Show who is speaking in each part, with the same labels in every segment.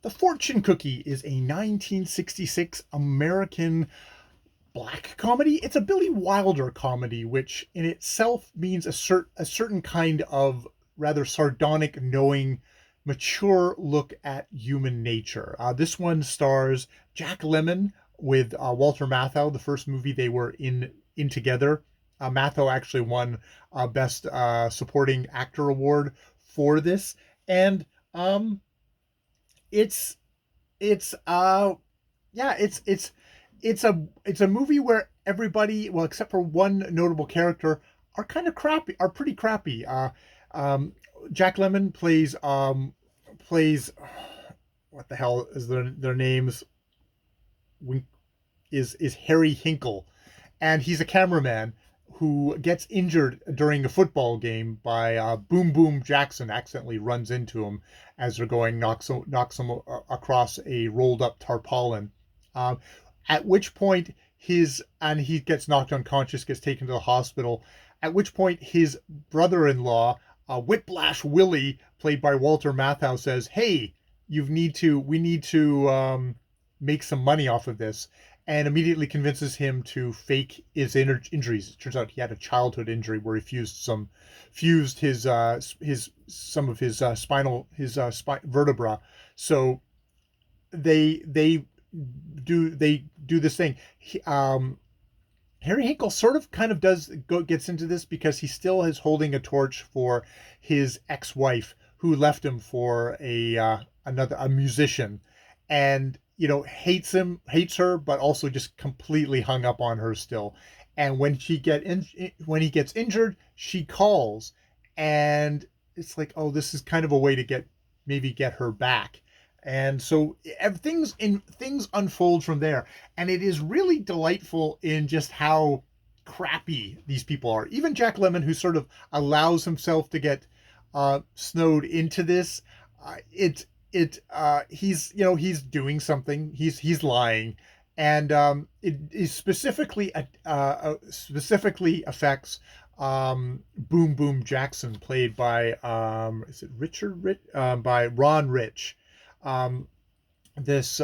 Speaker 1: The Fortune Cookie is a 1966 American black comedy. It's a Billy Wilder comedy, which in itself means a certain kind of rather sardonic, knowing, mature look at human nature. This one stars Jack Lemmon with Walter Matthau, the first movie they were in together. Matthau actually won Best Supporting Actor award for this, and um, it's it's yeah, it's a movie where everybody, well, except for one notable character, are kind of crappy, are pretty crappy. Um, Jack Lemmon plays what the hell is their names? Is Harry Hinkle, and he's a cameraman who gets injured during a football game by Boom Boom Jackson. Accidentally runs into him as they're going, knocks him across a rolled up tarpaulin. Um, at which point he gets knocked unconscious, gets taken to the hospital. At which point his brother-in-law, Whiplash Willie, played by Walter Matthau, says, "Hey, we need to make some money off of this," and immediately convinces him to fake his injuries. It turns out he had a childhood injury where he fused his some of his vertebra. So they they do this thing. Harry Hinkle sort of kind of gets into this because he still is holding a torch for his ex-wife who left him for a musician, and hates her, but also just completely hung up on her still. And when he gets injured, she calls, and it's like, oh, this is kind of a way to get her back. And so things unfold from there, and it is really delightful in just how crappy these people are. Even Jack Lemmon, who sort of allows himself to get snowed into this, he's doing something. He's lying, and it is specifically affects Boom Boom Jackson, played by is it Richard Rich by Ron Rich. Um, this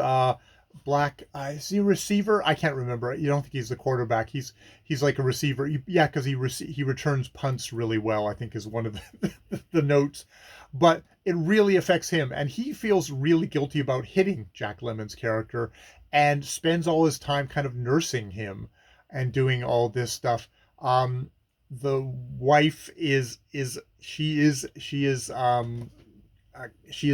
Speaker 1: black is he a receiver? I can't remember. You don't think he's the quarterback? He's like a receiver. Yeah, because he returns punts really well, I think, is one of the notes. But it really affects him, and he feels really guilty about hitting Jack Lemmon's character, and spends all his time kind of nursing him and doing all this stuff. The wife she is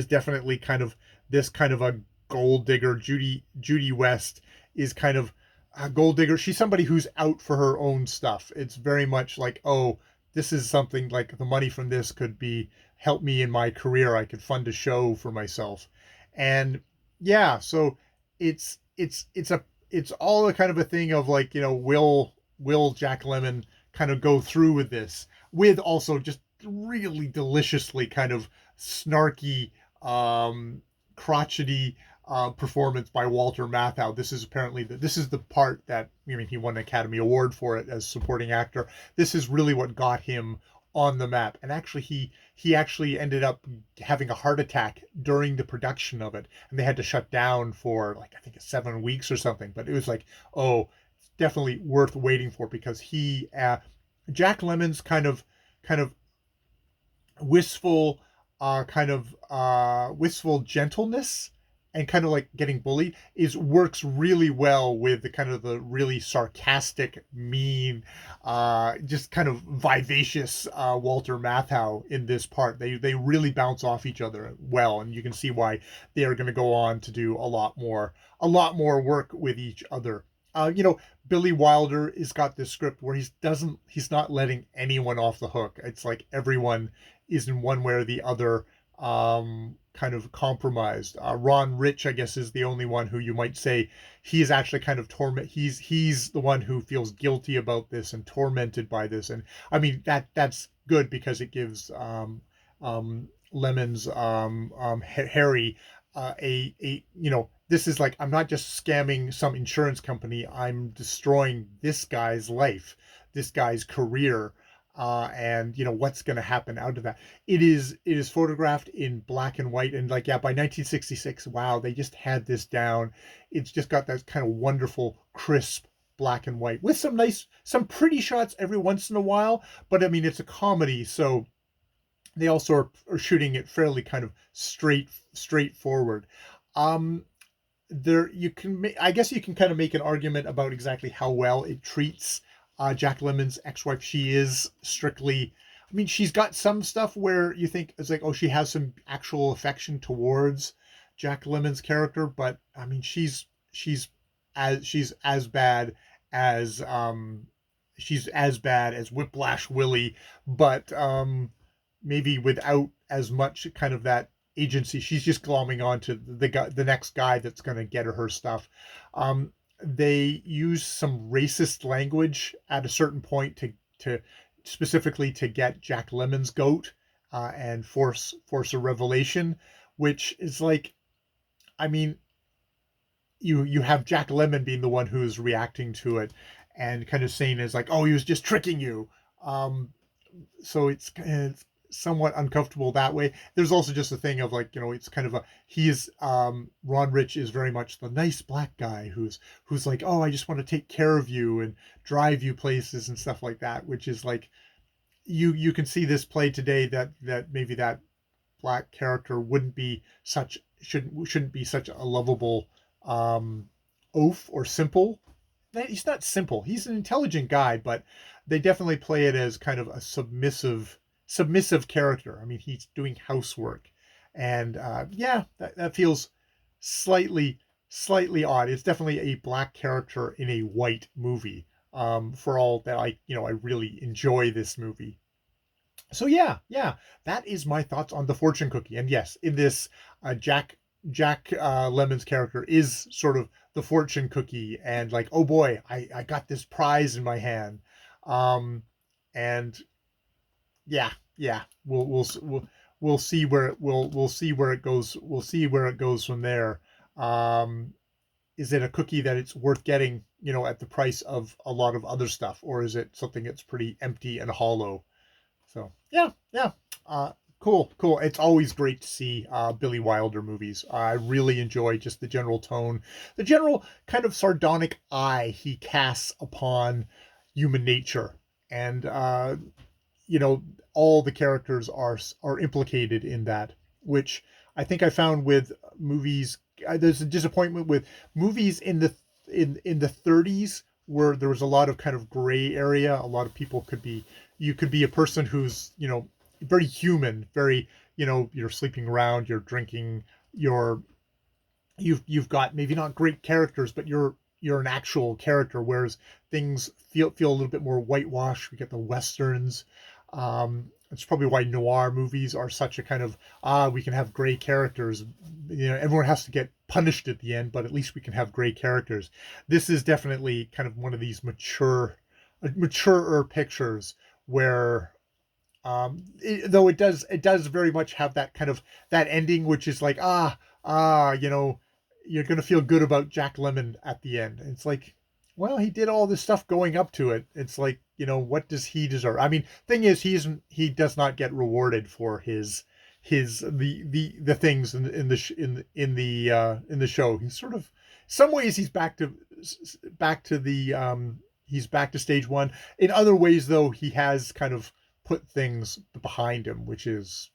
Speaker 1: definitely kind of this kind of a gold digger. Judy West is kind of a gold digger. She's somebody who's out for her own stuff. It's very much like, oh, this is something like the money from this could be help me in my career. I could fund a show for myself, and yeah, so it's all a kind of a thing of like, will Jack Lemmon kind of go through with this, with also just really deliciously kind of snarky, crotchety performance by Walter Matthau. This is the part that, I mean, he won an Academy Award for it as supporting actor. This is really what got him on the map. And actually, he actually ended up having a heart attack during the production of it, and they had to shut down for like, I think, 7 weeks or something. But it was like, oh, it's definitely worth waiting for, because Jack Lemmon's kind of wistful wistful gentleness, and kind of like getting bullied, is works really well with the kind of the really sarcastic, mean, just kind of vivacious Walter Matthau in this part. They really bounce off each other well, and you can see why they are going to go on to do a lot more work with each other. Billy Wilder has got this script where he's not letting anyone off the hook. It's like everyone is in one way or the other kind of compromised. Ron Rich, I guess, is the only one who you might say he is actually kind of He's the one who feels guilty about this and tormented by this, and I mean that's good, because it gives Lemon's Harry this is like, I'm not just scamming some insurance company. I'm destroying this guy's life, this guy's career. and what's going to happen out of that. It is photographed in black and white, and like, yeah, by 1966, wow, they just had this down. It's just got that kind of wonderful crisp black and white with some pretty shots every once in a while. But I mean, it's a comedy, so they also are shooting it fairly kind of straightforward. Um, there you can I guess you can kind of make an argument about exactly how well it treats Jack Lemmon's ex-wife. She is strictly, I mean, she's got some stuff where you think it's like, oh, she has some actual affection towards Jack Lemmon's character, but I mean, she's as bad as Whiplash Willie, but maybe without as much kind of that agency. She's just glomming on to the next guy that's going to get her stuff. Um, they use some racist language at a certain point to specifically to get Jack Lemmon's goat, and force a revelation, which is like, I mean, you have Jack Lemmon being the one who's reacting to it and kind of saying is like, oh, he was just tricking you. Um, so it's somewhat uncomfortable that way. There's also just a thing of like, it's kind of a he's Ron Rich is very much the nice black guy who's like, oh, I just want to take care of you and drive you places and stuff like that, which is like, you can see this play today that maybe that black character wouldn't be such shouldn't be such a lovable um oaf or simple. He's not simple. He's an intelligent guy, but they definitely play it as kind of a submissive character. I mean, he's doing housework, and yeah, that feels slightly odd. It's definitely a black character in a white movie. For all that I really enjoy this movie. So yeah, that is my thoughts on the fortune cookie. And yes, in this, Jack Lemon's character is sort of the fortune cookie, and like, oh boy, I got this prize in my hand. um and yeah, we'll see where we'll see where it goes. We'll see where it goes from there. um is it a cookie that it's worth getting, at the price of a lot of other stuff, or is it something that's pretty empty and hollow? So yeah. Uh, cool. It's always great to see Billy Wilder movies. I really enjoy just the general tone, the general kind of sardonic eye he casts upon human nature, and you know all the characters are implicated in that, which I think I found with movies. There's a disappointment with movies in the 30s, where there was a lot of kind of gray area. A lot of people could be, you could be a person who's, very human, very, you're sleeping around, you're drinking, you're you've got maybe not great characters, but you're an actual character. Whereas things feel a little bit more whitewashed. We get the westerns. It's probably why noir movies are such a kind of, we can have gray characters. Everyone has to get punished at the end, but at least we can have gray characters. This is definitely kind of one of these maturer pictures where, though it does very much have that kind of that ending, which is like, you're gonna feel good about Jack Lemmon at the end. It's like, well, he did all this stuff going up to it. It's like, what does he deserve? I mean, thing is, he does not get rewarded for the things in the show. He's sort of, some ways he's he's back to stage one. In other ways, though, he has kind of put things behind him, which is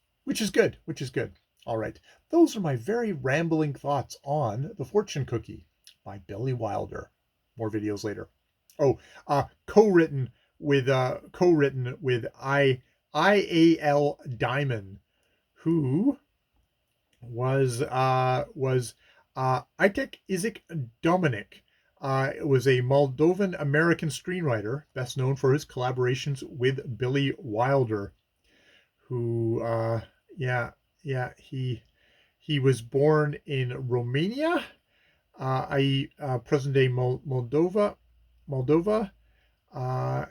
Speaker 1: good, All right, those are my very rambling thoughts on The Fortune Cookie by Billy Wilder. More videos later. Oh, co-written with IAL Diamond, who was Itek Izik Dominic. Was a Moldovan American screenwriter, best known for his collaborations with Billy Wilder, who he was born in Romania, present day Moldova,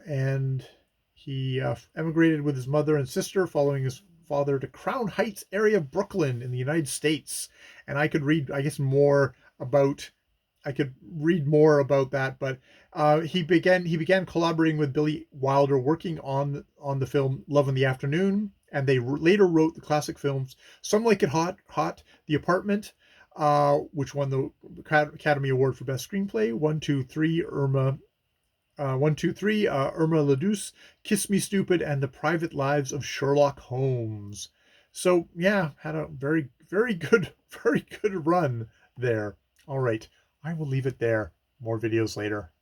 Speaker 1: and he emigrated with his mother and sister following his father to Crown Heights area of Brooklyn in the United States. And I could read, I guess, more about I could read more about that, but he began collaborating with Billy Wilder, working on the film Love in the Afternoon, and they later wrote the classic films Some Like It Hot, The Apartment, which won the Academy Award for Best Screenplay, 1, 2, 3, Irma. 1, 2, 3, Irma la Douce, Kiss Me Stupid, and The Private Lives of Sherlock Holmes. So yeah, had a very good, very good run there. All right, I will leave it there. More videos later.